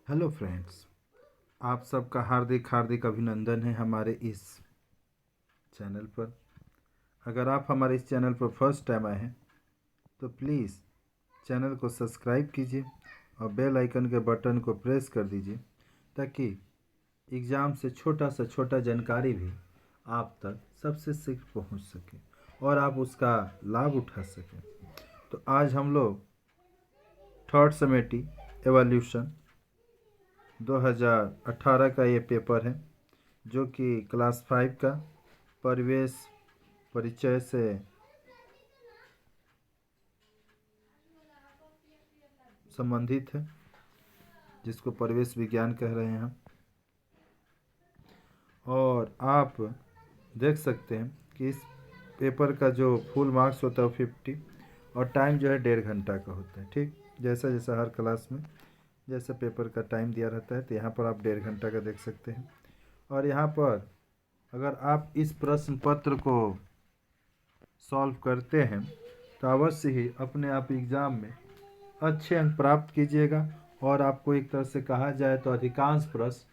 Hello friends, आप सबका हार्दिक हार्दिक अभिनंदन है हमारे इस चैनल पर। अगर आप हमारे इस चैनल पर फर्स्ट टाइम आए हैं तो प्लीज़ चैनल को सब्सक्राइब कीजिए और बेल आइकन के बटन को प्रेस कर दीजिए ताकि एग्ज़ाम से छोटा सा छोटा जानकारी भी आप तक सबसे शीघ्र पहुंच सके और आप उसका लाभ उठा सकें। तो आज हम लोग थर्ड सेमेस्टर एवोल्यूशन 2018 का ये पेपर है जो कि क्लास 5 का परिवेश परिचय से संबंधित है, जिसको परिवेश विज्ञान कह रहे हैं हम। और आप देख सकते हैं कि इस पेपर का जो फुल मार्क्स होता है 50 और टाइम जो है 1.5 घंटा का होता है। ठीक, जैसा जैसा हर क्लास में जैसा पेपर का टाइम दिया रहता है तो यहाँ पर आप 1.5 घंटा का देख सकते हैं। और यहाँ पर अगर आप इस प्रश्न पत्र को सॉल्व करते हैं तो अवश्य ही अपने आप एग्ज़ाम में अच्छे अंक प्राप्त कीजिएगा। और आपको एक तरह से कहा जाए तो अधिकांश प्रश्न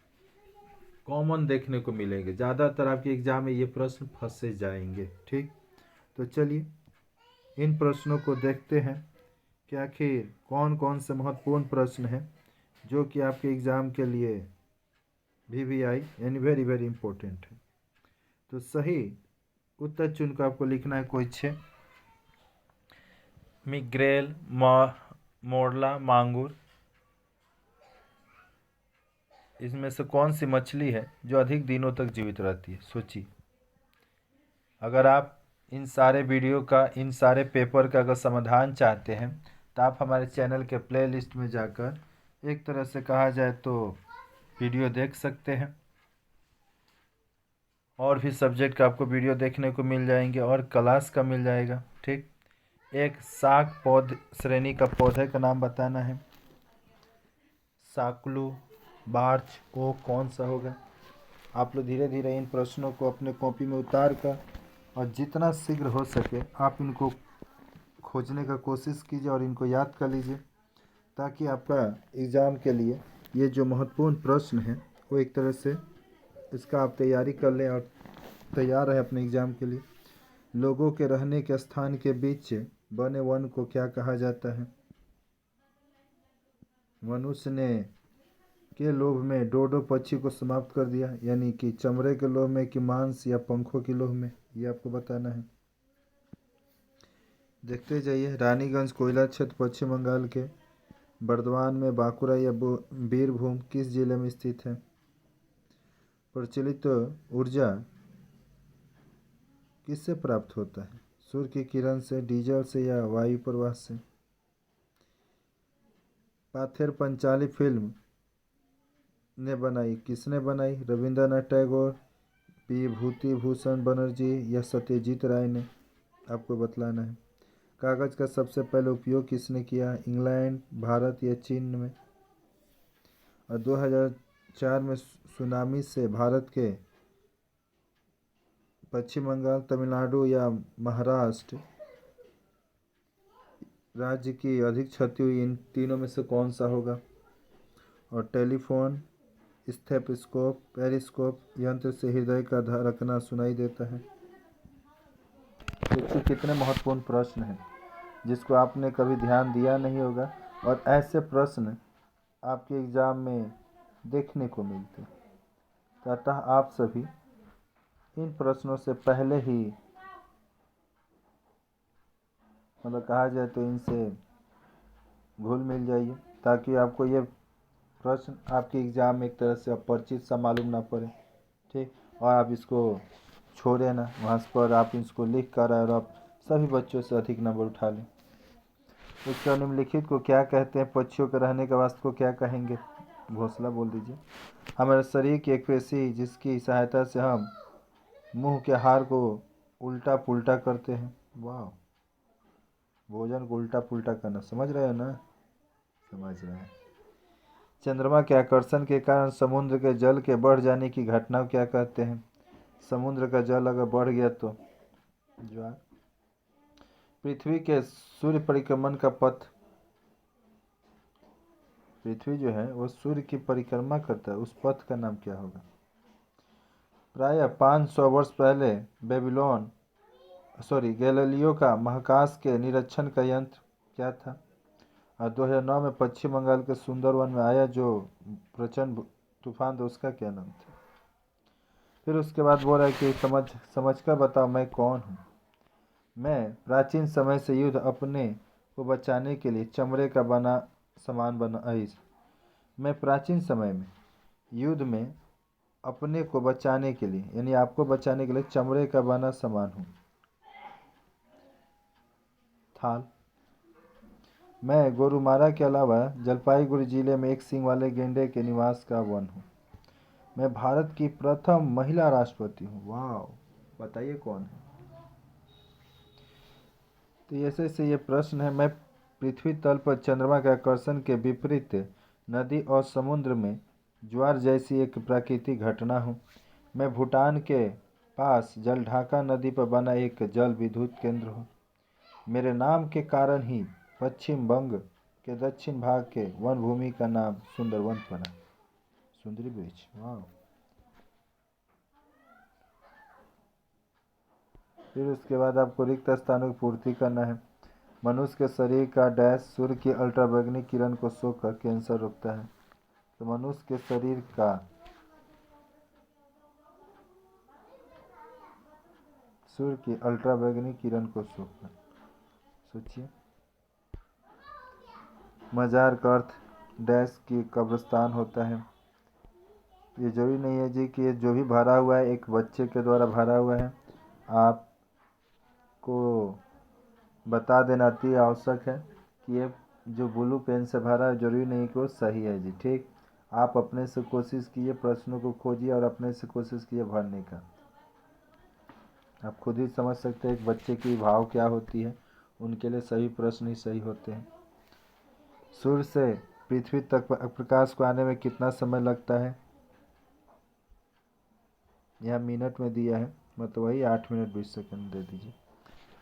कॉमन देखने को मिलेंगे, ज़्यादातर आपके एग्ज़ाम में ये प्रश्न फंसे जाएंगे। ठीक, तो चलिए इन प्रश्नों को देखते हैं कि आखिर कौन कौन से महत्वपूर्ण प्रश्न हैं जो कि आपके एग्ज़ाम के लिए VVI यानी वेरी वेरी इंपॉर्टेंट है। तो सही उत्तर चुनकर आपको लिखना है कोई छः। मिग्रेल, मोरला, मांगुर, इसमें से कौन सी मछली है जो अधिक दिनों तक जीवित रहती है? सोचिए। अगर आप इन सारे वीडियो का, इन सारे पेपर का अगर समाधान चाहते हैं तो आप हमारे चैनल के प्लेलिस्ट में जाकर एक तरह से कहा जाए तो वीडियो देख सकते हैं। और भी सब्जेक्ट का आपको वीडियो देखने को मिल जाएंगे और क्लास का मिल जाएगा। ठीक, एक शाक पौध श्रेणी का पौधे का नाम बताना है। साकलू, बार्च, ओ कौन सा होगा? आप लोग धीरे धीरे इन प्रश्नों को अपने कॉपी में उतार कर और जितना शीघ्र हो सके आप इनको खोजने का कोशिश कीजिए और इनको याद कर लीजिए ताकि आपका एग्ज़ाम के लिए ये जो महत्वपूर्ण प्रश्न है वो एक तरह से इसका आप तैयारी कर लें और तैयार है अपने एग्ज़ाम के लिए। लोगों के रहने के स्थान के बीच बने वन को क्या कहा जाता है? मनुष्य ने के लोभ में डोडो पक्षी को समाप्त कर दिया, यानी कि चमड़े के लोभ में कि मांस या पंखों के लोभ में, ये आपको बताना है। देखते जाइए। रानीगंज कोयला क्षेत्र पश्चिम बंगाल के बर्दवान में बांकुरा या बीरभूम किस जिले में स्थित है? प्रचलित ऊर्जा किससे प्राप्त होता है? सूर्य की किरण से, डीजल से या वायु प्रवाह से? पाथेर पंचाली फिल्म ने बनाई, किसने बनाई? रविंद्रनाथ टैगोर, विभूति भूषण बनर्जी या सत्यजीत राय ने? आपको बतलाना है। कागज़ का सबसे पहले उपयोग किसने किया? इंग्लैंड, भारत या चीन में? और 2004 में सुनामी से भारत के पश्चिम बंगाल, तमिलनाडु या महाराष्ट्र राज्य की अधिक क्षति हुई, इन तीनों में से कौन सा होगा? और टेलीफोन, स्टेथोस्कोप, पेरिस्कोप यंत्र से हृदय का धड़कना सुनाई देता है। देखिए कितने महत्वपूर्ण प्रश्न हैं जिसको आपने कभी ध्यान दिया नहीं होगा और ऐसे प्रश्न आपके एग्ज़ाम में देखने को मिलते हैं। तो अतः आप सभी इन प्रश्नों से पहले ही मतलब कहा जाए तो इनसे घुल मिल जाइए ताकि आपको ये प्रश्न आपके एग्ज़ाम में एक तरह से अपरिचित सा मालूम ना पड़े। ठीक, और आप इसको छोड़े ना, वहाँ पर आप इसको लिख कर और आप सभी बच्चों से अधिक नंबर उठा लें। उसके निम्नलिखित को क्या कहते हैं? पक्षियों के रहने के वास्तु को क्या कहेंगे? घोंसला बोल दीजिए। हमारे शरीर की एक पेशी जिसकी सहायता से हम मुंह के हार को उल्टा पुल्टा करते हैं। वाह, भोजन को उल्टा पुल्टा करना, समझ रहे हो ना? समझ रहे हैं। चंद्रमा के आकर्षण के कारण समुद्र के जल के बढ़ जाने की घटना को क्या कहते हैं? समुद्र का जल अगर बढ़ गया तो ज्वार। पृथ्वी के सूर्य परिक्रमण का पथ पृथ्वी जो है वो सूर्य की परिक्रमा करता है, उस पथ का नाम क्या होगा? प्रायः 500 वर्ष पहले गैलीलियो का महाकाश के निरीक्षण का यंत्र क्या था? और 2009 में पश्चिम बंगाल के सुंदरवन में आया जो प्रचंड तूफान था, उसका क्या नाम था? फिर उसके बाद बोल रहा है कि समझ कर बताओ मैं कौन हूँ। मैं प्राचीन समय से युद्ध अपने को बचाने के लिए चमड़े का बना सामान बनाई। मैं प्राचीन समय में युद्ध में अपने को बचाने के लिए यानी आपको बचाने के लिए चमड़े का बना सामान हूँ। थाल। मैं गोरुमारा के अलावा जलपाईगुड़ी जिले में एक सींग वाले गेंडे के निवास का वन हूँ। मैं भारत की प्रथम महिला राष्ट्रपति हूँ। वाह, बताइए कौन है? तो ऐसे से ये प्रश्न है। मैं पृथ्वी तल पर चंद्रमा के आकर्षण के विपरीत नदी और समुद्र में ज्वार जैसी एक प्राकृतिक घटना हूँ। मैं भूटान के पास जलढाका नदी पर बना एक जल विद्युत केंद्र हूँ। मेरे नाम के कारण ही पश्चिम बंग के दक्षिण भाग के वन भूमि का नाम सुंदरवन पड़ा। सुंदरी ब्रिज। वाह। फिर उसके बाद आपको रिक्त स्थानों की पूर्ति करना है। मनुष्य के शरीर का डैश सूर्य की अल्ट्रावायलेट किरण को सोखकर कैंसर रोकता है। तो मनुष्य के शरीर का सूर्य की अल्ट्रावायलेट किरण को सोखकर, सोचिए। मजार का अर्थ डैश की कब्रिस्तान होता है। ये जरूरी नहीं है जी कि ये जो भी भरा हुआ है एक बच्चे के द्वारा भरा हुआ है। आपको बता देना अति आवश्यक है कि ये जो ब्लू पेन से भरा है जरूरी नहीं कि वो सही है जी। ठीक, आप अपने से कोशिश कीजिए, प्रश्नों को खोजिए और अपने से कोशिश कीजिए भरने का। आप खुद ही समझ सकते हैं एक बच्चे की भाव क्या होती है, उनके लिए सही प्रश्न ही सही होते हैं। सूर्य से पृथ्वी तक प्रकाश को आने में कितना समय लगता है? यह मिनट में दिया है, मतलब वही 8 मिनट 20 सेकंड दे दीजिए।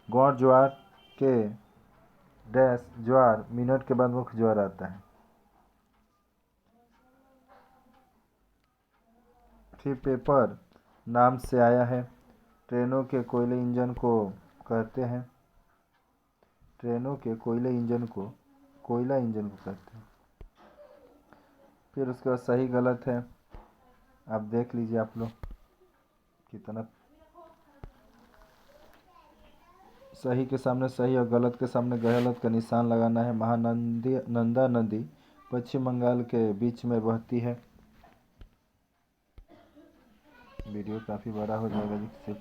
गौड़ ज्वार के डैश ज्वार मिनट के बाद मुख्य ज्वार आता है। फिर पेपर नाम से आया है। ट्रेनों के कोयले इंजन को कहते हैं, ट्रेनों के कोयला इंजन को कहते हैं। फिर उसके बाद सही गलत है, आप देख लीजिए आप लोग कितना सही के सामने सही और गलत के सामने गलत का निशान लगाना है। नंदा नदी पश्चिम बंगाल के बीच में बहती है। वीडियो काफ़ी बड़ा हो जाएगा जिससे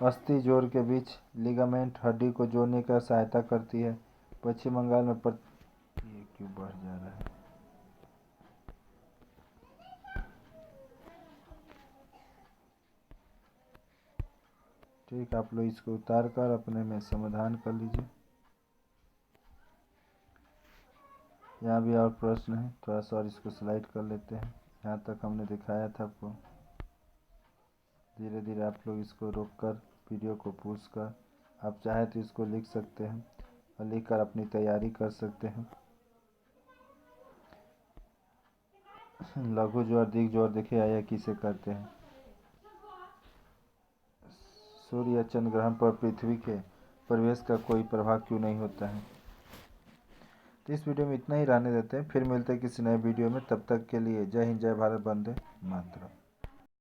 अस्थि जोड़ के बीच लिगामेंट हड्डी को जोड़ने का सहायता करती है। पश्चिम बंगाल में ये क्यों बढ़ जा रहा है? ठीक, आप लोग इसको उतार कर अपने में समाधान कर लीजिए। यहाँ भी और प्रश्न है, थोड़ा सा और इसको स्लाइड कर लेते हैं। यहाँ तक हमने दिखाया था आपको। धीरे धीरे आप लोग इसको रोक कर वीडियो को पूछ कर आप चाहे तो इसको लिख सकते हैं और लिख कर अपनी तैयारी कर सकते हैं। लघु ज्वार दीर्घ ज्वार देखिए आया किसे कहते हैं। सूर्य या चंद्र ग्रहण पर पृथ्वी के प्रवेश का कोई प्रभाव क्यों नहीं होता है? तो इस वीडियो में इतना ही रहने देते हैं, फिर मिलते हैं किसी नए वीडियो में। तब तक के लिए जय हिंद, जय भारत, वंदे मातरम।